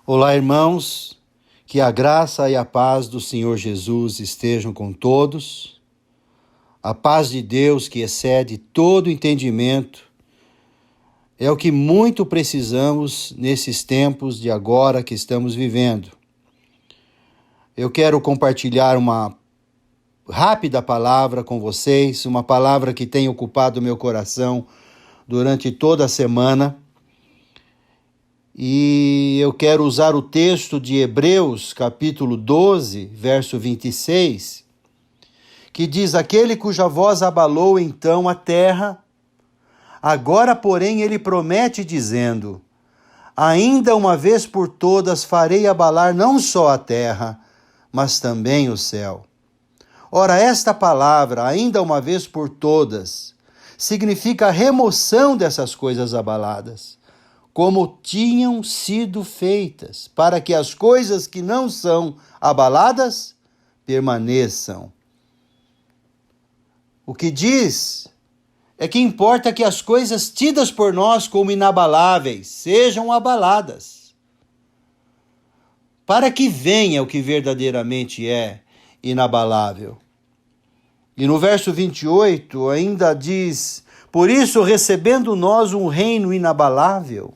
Olá, irmãos, que a graça e a paz do Senhor Jesus estejam com todos. A paz de Deus, que excede todo entendimento, é o que muito precisamos nesses tempos de agora que estamos vivendo. Eu quero compartilhar uma rápida palavra com vocês, uma palavra que tem ocupado meu coração durante toda a semana. E eu quero usar o texto de Hebreus, capítulo 12, verso 26, que diz: aquele cuja voz abalou então a terra, agora, porém, ele promete dizendo: ainda uma vez por todas farei abalar não só a terra, mas também o céu. Ora, esta palavra, ainda uma vez por todas, significa a remoção dessas coisas abaladas, como tinham sido feitas, para que as coisas que não são abaladas permaneçam. O que diz é que importa que as coisas tidas por nós como inabaláveis sejam abaladas, para que venha o que verdadeiramente é inabalável. E no verso 28 ainda diz: por isso, recebendo nós um reino inabalável,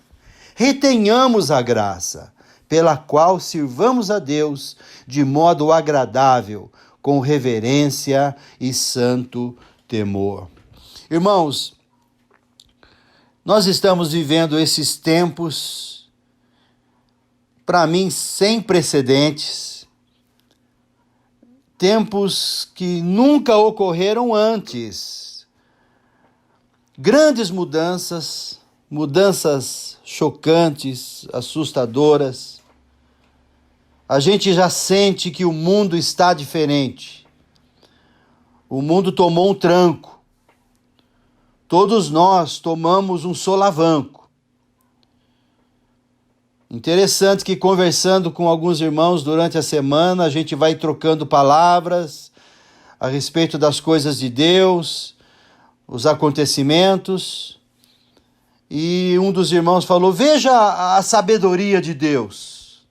retenhamos a graça, pela qual sirvamos a Deus de modo agradável, com reverência e santo temor. Irmãos, nós estamos vivendo esses tempos, para mim, sem precedentes, tempos que nunca ocorreram antes. Grandes mudanças chocantes, assustadoras. A gente já sente que o mundo está diferente. O mundo tomou um tranco. Todos nós tomamos um solavanco. Interessante que, conversando com alguns irmãos durante a semana, a gente vai trocando palavras a respeito das coisas de Deus, os acontecimentos, e um dos irmãos falou: veja a sabedoria de Deus.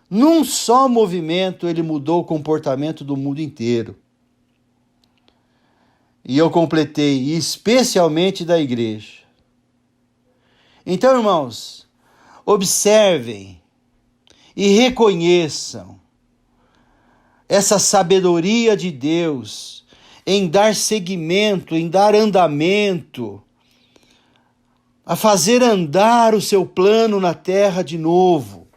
Num só movimento ele mudou o comportamento do mundo inteiro. E eu completei: especialmente da igreja. Então, irmãos, observem e reconheçam essa sabedoria de Deus em dar seguimento, em dar andamento, a fazer andar o seu plano na terra de novo.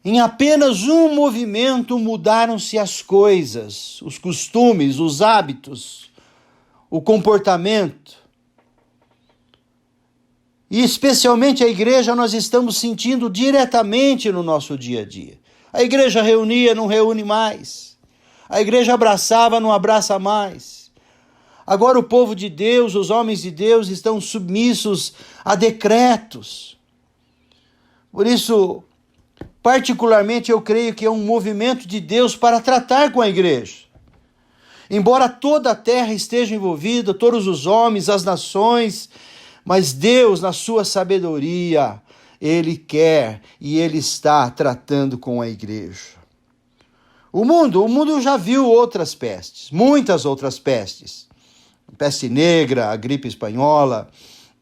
Em apenas um movimento mudaram-se as coisas, os costumes, os hábitos, o comportamento. E especialmente a igreja nós estamos sentindo diretamente no nosso dia a dia. A igreja reunia, não reúne mais. A igreja abraçava, não abraça mais. Agora o povo de Deus, os homens de Deus estão submissos a decretos. Por isso, particularmente, eu creio que é um movimento de Deus para tratar com a igreja. Embora toda a terra esteja envolvida, todos os homens, as nações, mas Deus, na sua sabedoria, Ele quer e Ele está tratando com a igreja. O mundo já viu outras pestes, muitas outras pestes. Peste negra, a gripe espanhola,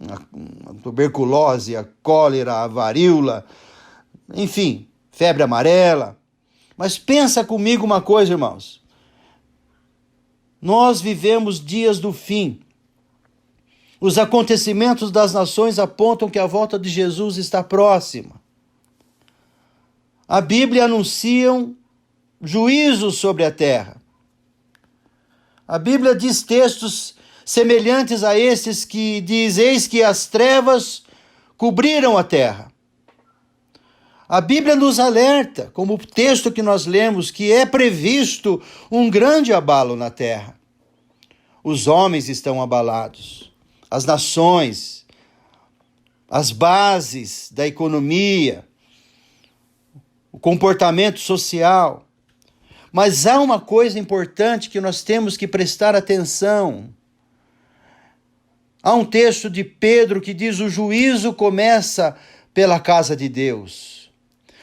a tuberculose, a cólera, a varíola, enfim, febre amarela. Mas pensa comigo uma coisa, irmãos. Nós vivemos dias do fim. Os acontecimentos das nações apontam que a volta de Jesus está próxima. A Bíblia anuncia juízos sobre a terra. A Bíblia diz textos semelhantes a esses que diz: eis que as trevas cobriram a terra. A Bíblia nos alerta, como o texto que nós lemos, que é previsto um grande abalo na terra. Os homens estão abalados, as nações, as bases da economia, o comportamento social. Mas há uma coisa importante que nós temos que prestar atenção. Há um texto de Pedro que diz: o juízo começa pela casa de Deus.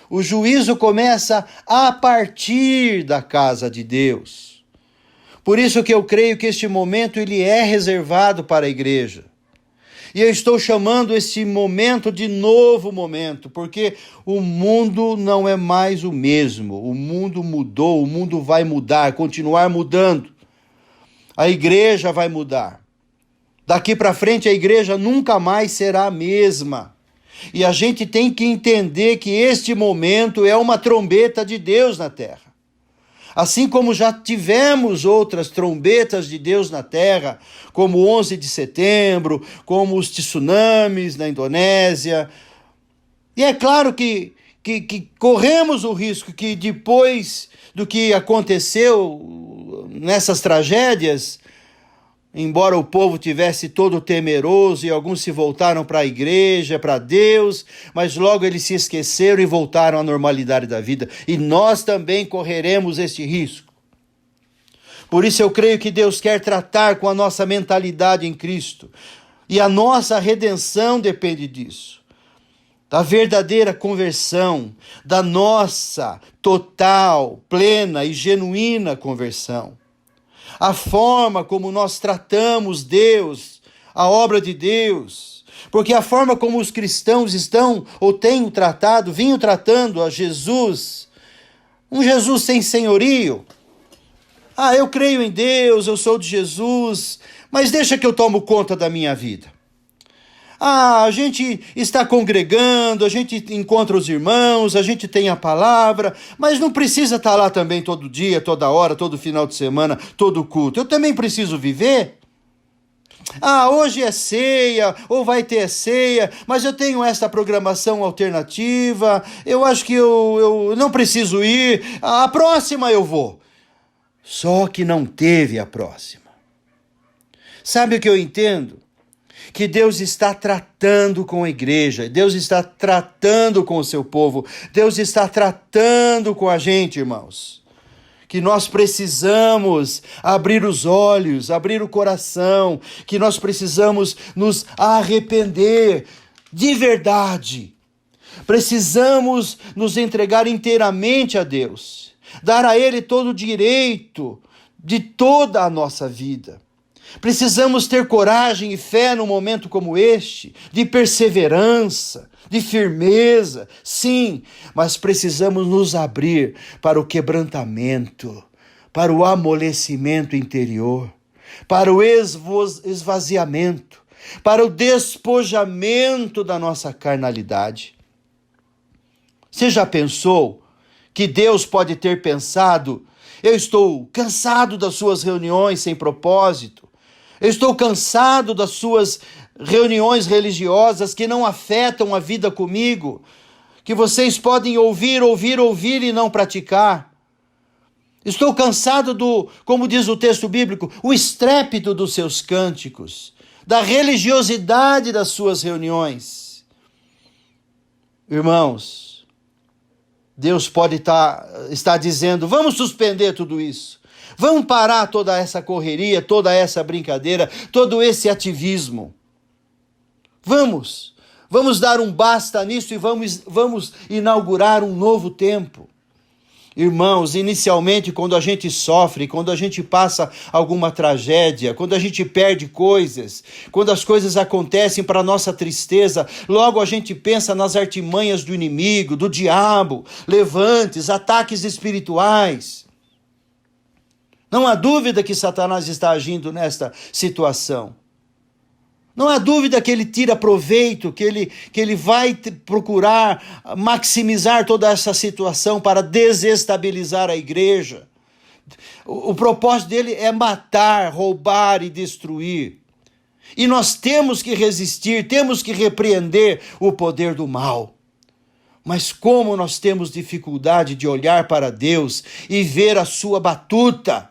O juízo começa a partir da casa de Deus. Por isso que eu creio que este momento ele é reservado para a igreja. E eu estou chamando esse momento de novo momento, porque o mundo não é mais o mesmo. O mundo mudou, o mundo vai mudar, continuar mudando. A igreja vai mudar. Daqui para frente a igreja nunca mais será a mesma. E a gente tem que entender que este momento é uma trombeta de Deus na terra. Assim como já tivemos outras trombetas de Deus na terra, como o 11 de setembro, como os tsunamis na Indonésia. E é claro que corremos o risco que depois do que aconteceu nessas tragédias, embora o povo tivesse todo temeroso e alguns se voltaram para a igreja, para Deus, mas logo eles se esqueceram e voltaram à normalidade da vida. E nós também correremos este risco. Por isso eu creio que Deus quer tratar com a nossa mentalidade em Cristo. E a nossa redenção depende disso. Da verdadeira conversão, da nossa total, plena e genuína conversão. A forma como nós tratamos Deus, a obra de Deus, porque a forma como os cristãos estão ou vinham tratando a Jesus, um Jesus sem senhorio. Eu creio em Deus, eu sou de Jesus, mas deixa que eu tomo conta da minha vida. A gente está congregando, a gente encontra os irmãos, a gente tem a palavra, mas não precisa estar lá também todo dia, toda hora, todo final de semana, todo culto. Eu também preciso viver. Hoje é ceia, ou vai ter ceia, mas eu tenho esta programação alternativa, eu acho que eu não preciso ir, a próxima eu vou. Só que não teve a próxima. Sabe o que eu entendo? Que Deus está tratando com a igreja, Deus está tratando com o seu povo, Deus está tratando com a gente, irmãos. Que nós precisamos abrir os olhos, abrir o coração, que nós precisamos nos arrepender de verdade. Precisamos nos entregar inteiramente a Deus, dar a Ele todo o direito de toda a nossa vida. Precisamos ter coragem e fé num momento como este, de perseverança, de firmeza, sim, mas precisamos nos abrir para o quebrantamento, para o amolecimento interior, para o esvaziamento, para o despojamento da nossa carnalidade. Você já pensou que Deus pode ter pensado: eu estou cansado das suas reuniões sem propósito, eu estou cansado das suas reuniões religiosas que não afetam a vida comigo, que vocês podem ouvir e não praticar. Estou cansado como diz o texto bíblico, o estrépito dos seus cânticos, da religiosidade das suas reuniões. Irmãos, Deus pode estar dizendo: vamos suspender tudo isso. Vamos parar toda essa correria, toda essa brincadeira, todo esse ativismo. Vamos dar um basta nisso e vamos inaugurar um novo tempo. Irmãos, inicialmente quando a gente sofre, quando a gente passa alguma tragédia, quando a gente perde coisas, quando as coisas acontecem para nossa tristeza, logo a gente pensa nas artimanhas do inimigo, do diabo, levantes, ataques espirituais. Não há dúvida que Satanás está agindo nesta situação. Não há dúvida que ele tira proveito, que ele vai procurar maximizar toda essa situação para desestabilizar a igreja. O propósito dele é matar, roubar e destruir. E nós temos que resistir, temos que repreender o poder do mal. Mas como nós temos dificuldade de olhar para Deus e ver a sua batuta,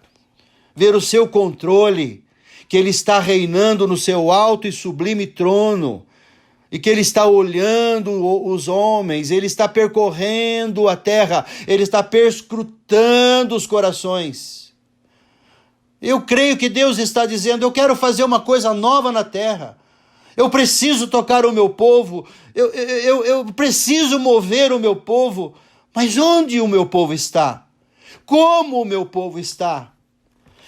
ver o seu controle, que Ele está reinando no seu alto e sublime trono, e que Ele está olhando os homens, Ele está percorrendo a terra, Ele está perscrutando os corações. Eu creio que Deus está dizendo: eu quero fazer uma coisa nova na terra, Eu preciso tocar o meu povo, eu preciso mover o meu povo, mas onde o meu povo está? Como o meu povo está?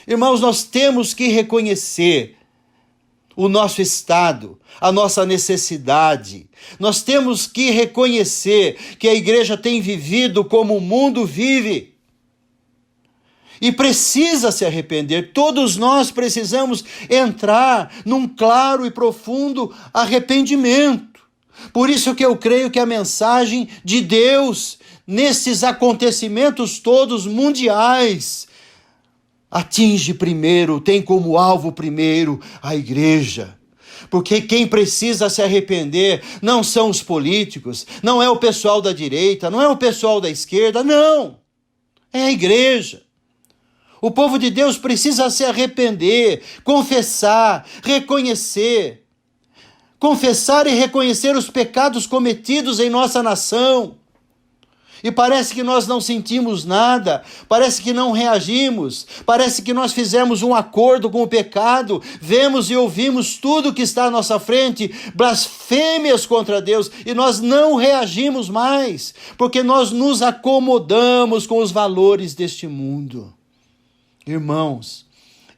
Irmãos, nós temos que reconhecer o nosso estado, a nossa necessidade. Nós temos que reconhecer que a igreja tem vivido como o mundo vive. E precisa se arrepender. Todos nós precisamos entrar num claro e profundo arrependimento. Por isso que eu creio que a mensagem de Deus, nesses acontecimentos todos mundiais, atinge primeiro, tem como alvo primeiro a igreja. Porque quem precisa se arrepender não são os políticos, não é o pessoal da direita, não é o pessoal da esquerda, não. É a igreja. O povo de Deus precisa se arrepender, confessar, reconhecer. Confessar e reconhecer os pecados cometidos em nossa nação. E parece que nós não sentimos nada, parece que não reagimos, parece que nós fizemos um acordo com o pecado, vemos e ouvimos tudo que está à nossa frente, blasfêmias contra Deus, e nós não reagimos mais, porque nós nos acomodamos com os valores deste mundo. Irmãos,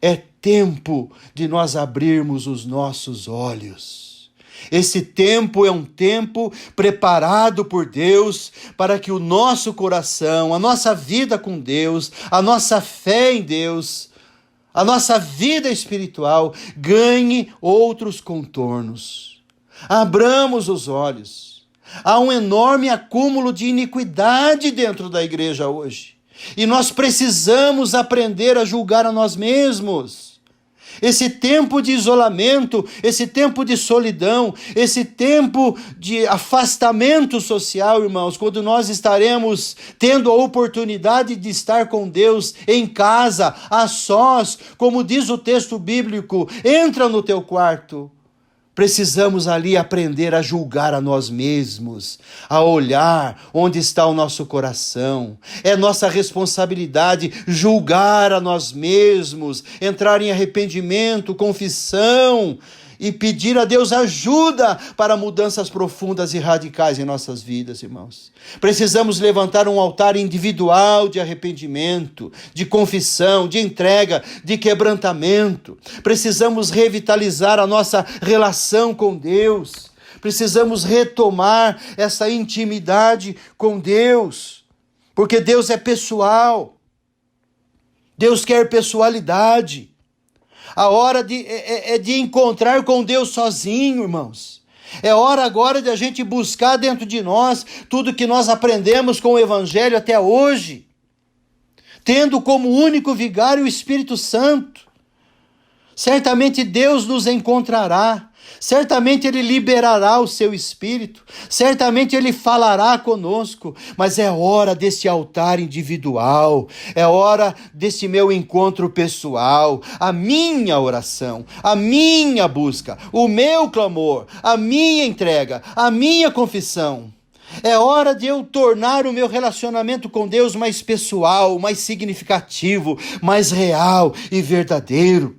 é tempo de nós abrirmos os nossos olhos. Esse tempo é um tempo preparado por Deus para que o nosso coração, a nossa vida com Deus, a nossa fé em Deus, a nossa vida espiritual ganhe outros contornos. Abramos os olhos. Há um enorme acúmulo de iniquidade dentro da igreja hoje. E nós precisamos aprender a julgar a nós mesmos. Esse tempo de isolamento, esse tempo de solidão, esse tempo de afastamento social, irmãos, quando nós estaremos tendo a oportunidade de estar com Deus em casa, a sós, como diz o texto bíblico, entra no teu quarto. Precisamos ali aprender a julgar a nós mesmos, a olhar onde está o nosso coração. É nossa responsabilidade julgar a nós mesmos, entrar em arrependimento, confissão e pedir a Deus ajuda para mudanças profundas e radicais em nossas vidas, irmãos. Precisamos levantar um altar individual de arrependimento, de confissão, de entrega, de quebrantamento. Precisamos revitalizar a nossa relação com Deus. Precisamos retomar essa intimidade com Deus, porque Deus é pessoal. Deus quer pessoalidade. A hora é de encontrar com Deus sozinho, irmãos. É hora agora de a gente buscar dentro de nós tudo que nós aprendemos com o Evangelho até hoje, tendo como único vigário o Espírito Santo. Certamente Deus nos encontrará, certamente Ele liberará o seu Espírito, certamente Ele falará conosco, mas é hora desse altar individual, é hora desse meu encontro pessoal, a minha oração, a minha busca, o meu clamor, a minha entrega, a minha confissão. É hora de eu tornar o meu relacionamento com Deus mais pessoal, mais significativo, mais real e verdadeiro.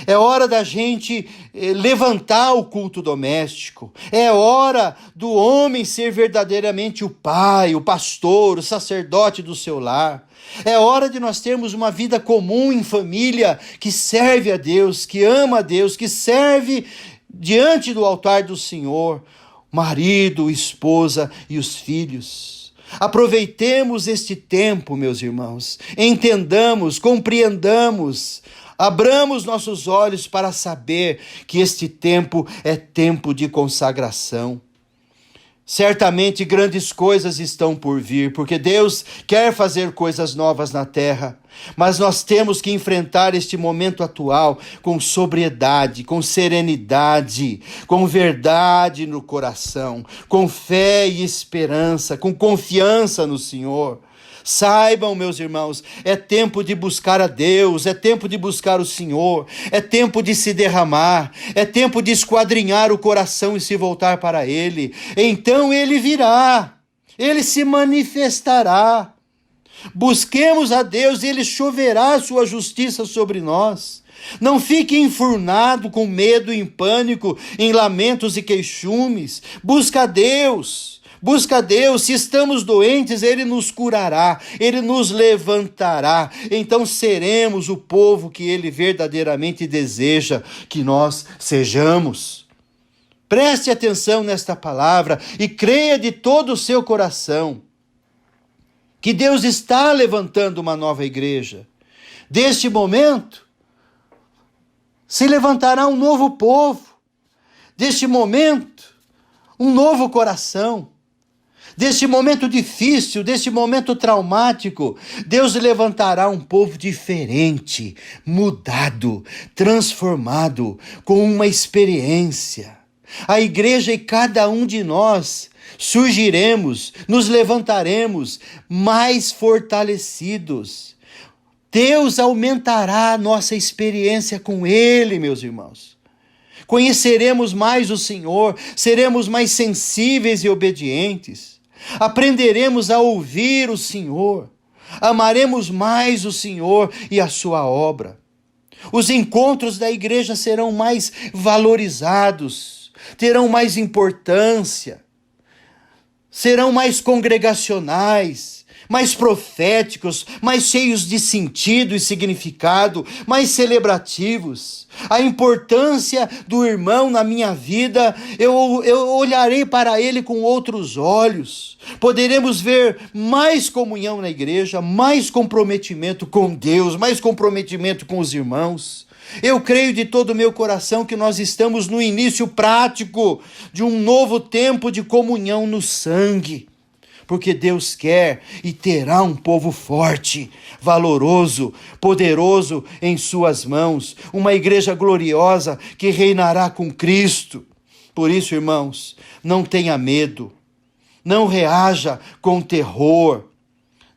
É hora da gente levantar o culto doméstico. É hora do homem ser verdadeiramente o pai, o pastor, o sacerdote do seu lar. É hora de nós termos uma vida comum em família que serve a Deus, que ama a Deus, que serve diante do altar do Senhor, marido, esposa e os filhos. Aproveitemos este tempo, meus irmãos. Entendamos, compreendamos. Abramos nossos olhos para saber que este tempo é tempo de consagração. Certamente grandes coisas estão por vir, porque Deus quer fazer coisas novas na terra. Mas nós temos que enfrentar este momento atual com sobriedade, com serenidade, com verdade no coração, com fé e esperança, com confiança no Senhor. Saibam, meus irmãos, é tempo de buscar a Deus, é tempo de buscar o Senhor, é tempo de se derramar, é tempo de esquadrinhar o coração e se voltar para Ele. Então Ele virá, Ele se manifestará. Busquemos a Deus e Ele choverá a sua justiça sobre nós. Não fique enfurnado com medo e em pânico, em lamentos e queixumes. Busca a Deus. Busca a Deus. Se estamos doentes, Ele nos curará. Ele nos levantará. Então seremos o povo que Ele verdadeiramente deseja que nós sejamos. Preste atenção nesta palavra e creia de todo o seu coração que Deus está levantando uma nova igreja. Deste momento, se levantará um novo povo. Deste momento, um novo coração. Deste momento difícil, deste momento traumático, Deus levantará um povo diferente, mudado, transformado, com uma experiência. A igreja e cada um de nós surgiremos, nos levantaremos mais fortalecidos. Deus aumentará a nossa experiência com Ele, meus irmãos. Conheceremos mais o Senhor, seremos mais sensíveis e obedientes. Aprenderemos a ouvir o Senhor, amaremos mais o Senhor e a sua obra. Os encontros da igreja serão mais valorizados, terão mais importância, serão mais congregacionais, mais proféticos, mais cheios de sentido e significado, mais celebrativos. A importância do irmão na minha vida, eu olharei para ele com outros olhos. Poderemos ver mais comunhão na igreja, mais comprometimento com Deus, mais comprometimento com os irmãos. Eu creio de todo o meu coração que nós estamos no início prático de um novo tempo de comunhão no sangue. Porque Deus quer e terá um povo forte, valoroso, poderoso em suas mãos, uma igreja gloriosa que reinará com Cristo. Por isso, irmãos, não tenha medo, não reaja com terror,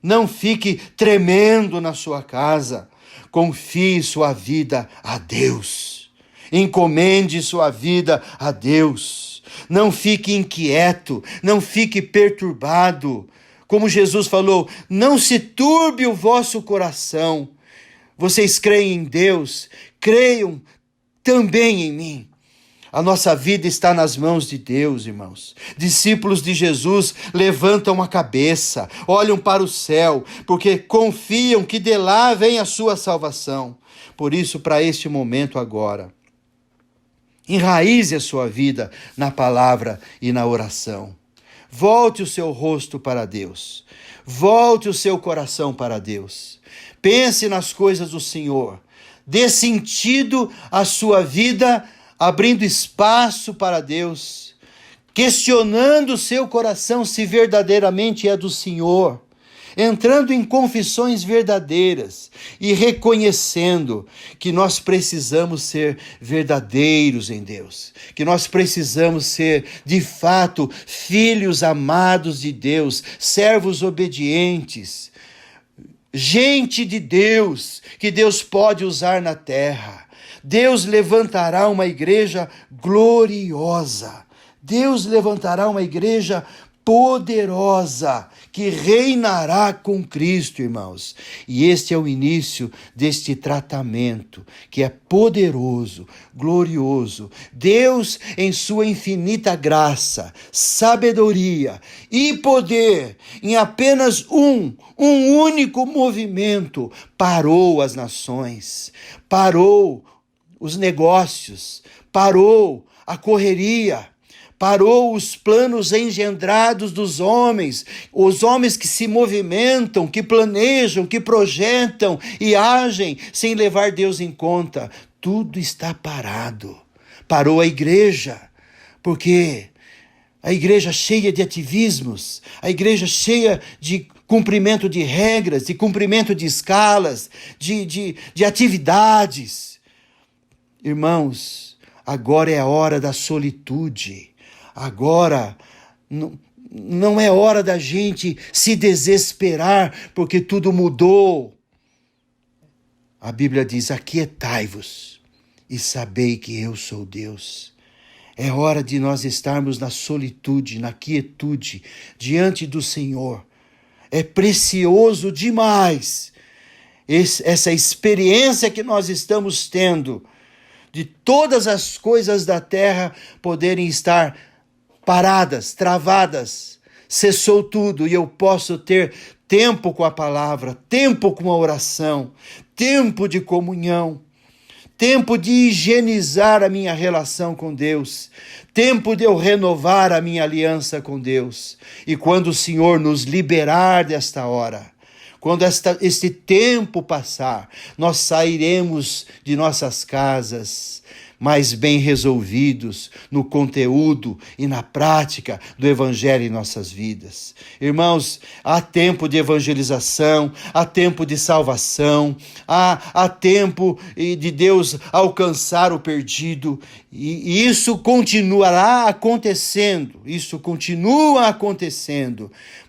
não fique tremendo na sua casa, confie sua vida a Deus, encomende sua vida a Deus. Não fique inquieto, não fique perturbado. Como Jesus falou, não se turbe o vosso coração. Vocês creem em Deus, creiam também em mim. A nossa vida está nas mãos de Deus, irmãos. Discípulos de Jesus levantam a cabeça, olham para o céu, porque confiam que de lá vem a sua salvação. Por isso, para este momento agora, enraize a sua vida na palavra e na oração. Volte o seu rosto para Deus. Volte o seu coração para Deus. Pense nas coisas do Senhor. Dê sentido à sua vida, abrindo espaço para Deus. Questionando o seu coração se verdadeiramente é do Senhor. Entrando em confissões verdadeiras e reconhecendo que nós precisamos ser verdadeiros em Deus, que nós precisamos ser, de fato, filhos amados de Deus, servos obedientes, gente de Deus, que Deus pode usar na terra. Deus levantará uma igreja gloriosa. Deus levantará uma igreja poderosa, que reinará com Cristo, irmãos. E este é o início deste tratamento, que é poderoso, glorioso. Deus, em sua infinita graça, sabedoria e poder, em apenas um único movimento, parou as nações, parou os negócios, parou a correria, parou os planos engendrados dos homens, os homens que se movimentam, que planejam, que projetam e agem sem levar Deus em conta. Tudo está parado. Parou a igreja, porque a igreja cheia de ativismos, a igreja cheia de cumprimento de regras, de cumprimento de escalas, de atividades. Irmãos, agora é a hora da solitude. Agora não é hora da gente se desesperar porque tudo mudou. A Bíblia diz: aquietai-vos e sabei que eu sou Deus. É hora de nós estarmos na solitude, na quietude, diante do Senhor. É precioso demais essa experiência que nós estamos tendo de todas as coisas da terra poderem estar paradas, travadas, cessou tudo e eu posso ter tempo com a palavra, tempo com a oração, tempo de comunhão, tempo de higienizar a minha relação com Deus, tempo de eu renovar a minha aliança com Deus. E quando o Senhor nos liberar desta hora, quando este tempo passar, nós sairemos de nossas casas mais bem resolvidos no conteúdo e na prática do Evangelho em nossas vidas. Irmãos, há tempo de evangelização, há tempo de salvação, há tempo de Deus alcançar o perdido, e isso continuará acontecendo,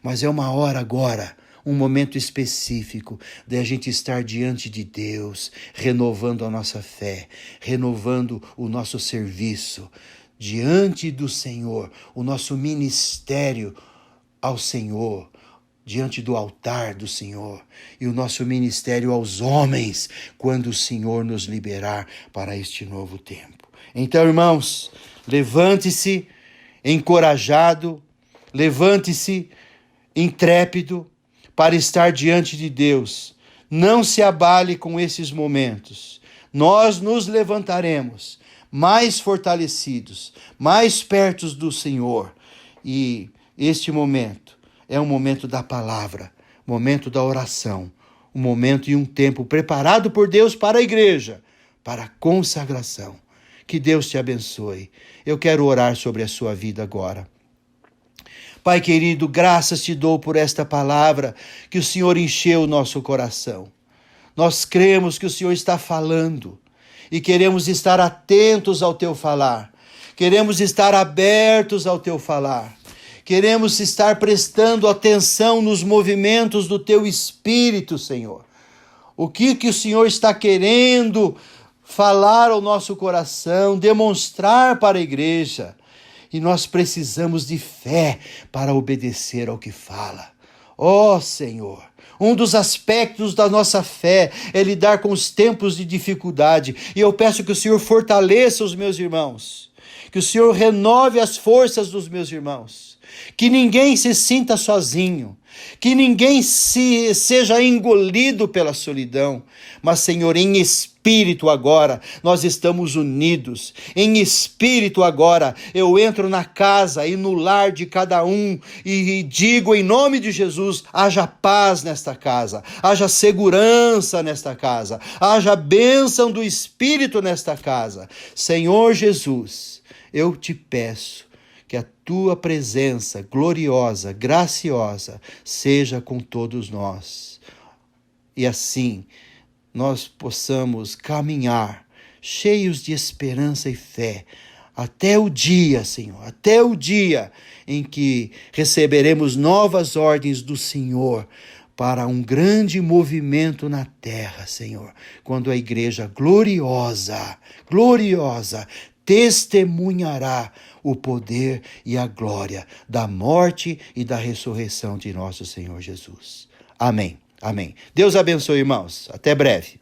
mas é uma hora agora, um momento específico de a gente estar diante de Deus, renovando a nossa fé, renovando o nosso serviço diante do Senhor, o nosso ministério ao Senhor, diante do altar do Senhor, e o nosso ministério aos homens, quando o Senhor nos liberar para este novo tempo. Então, irmãos, levante-se encorajado, levante-se intrépido, para estar diante de Deus. Não se abale com esses momentos. Nós nos levantaremos mais fortalecidos, mais perto do Senhor. E este momento é um momento da palavra, momento da oração, um momento e um tempo preparado por Deus para a igreja, para a consagração. Que Deus te abençoe. Eu quero orar sobre a sua vida agora. Pai querido, graças te dou por esta palavra que o Senhor encheu o nosso coração. Nós cremos que o Senhor está falando e queremos estar atentos ao teu falar. Queremos estar abertos ao teu falar. Queremos estar prestando atenção nos movimentos do teu Espírito, Senhor. O que o Senhor está querendo falar ao nosso coração, demonstrar para a igreja. E nós precisamos de fé para obedecer ao que fala. Ó Senhor, um dos aspectos da nossa fé é lidar com os tempos de dificuldade. E eu peço que o Senhor fortaleça os meus irmãos. Que o Senhor renove as forças dos meus irmãos. Que ninguém se sinta sozinho. Que ninguém seja engolido pela solidão. Mas, Senhor, em espírito agora, nós estamos unidos. Em espírito agora, eu entro na casa e no lar de cada um e digo em nome de Jesus, haja paz nesta casa, haja segurança nesta casa, haja bênção do Espírito nesta casa. Senhor Jesus, eu te peço que a tua presença gloriosa, graciosa, seja com todos nós. E assim, nós possamos caminhar cheios de esperança e fé, até o dia, Senhor, até o dia em que receberemos novas ordens do Senhor para um grande movimento na terra, Senhor, quando a igreja gloriosa testemunhará o poder e a glória da morte e da ressurreição de nosso Senhor Jesus. Amém. Amém. Deus abençoe, irmãos. Até breve.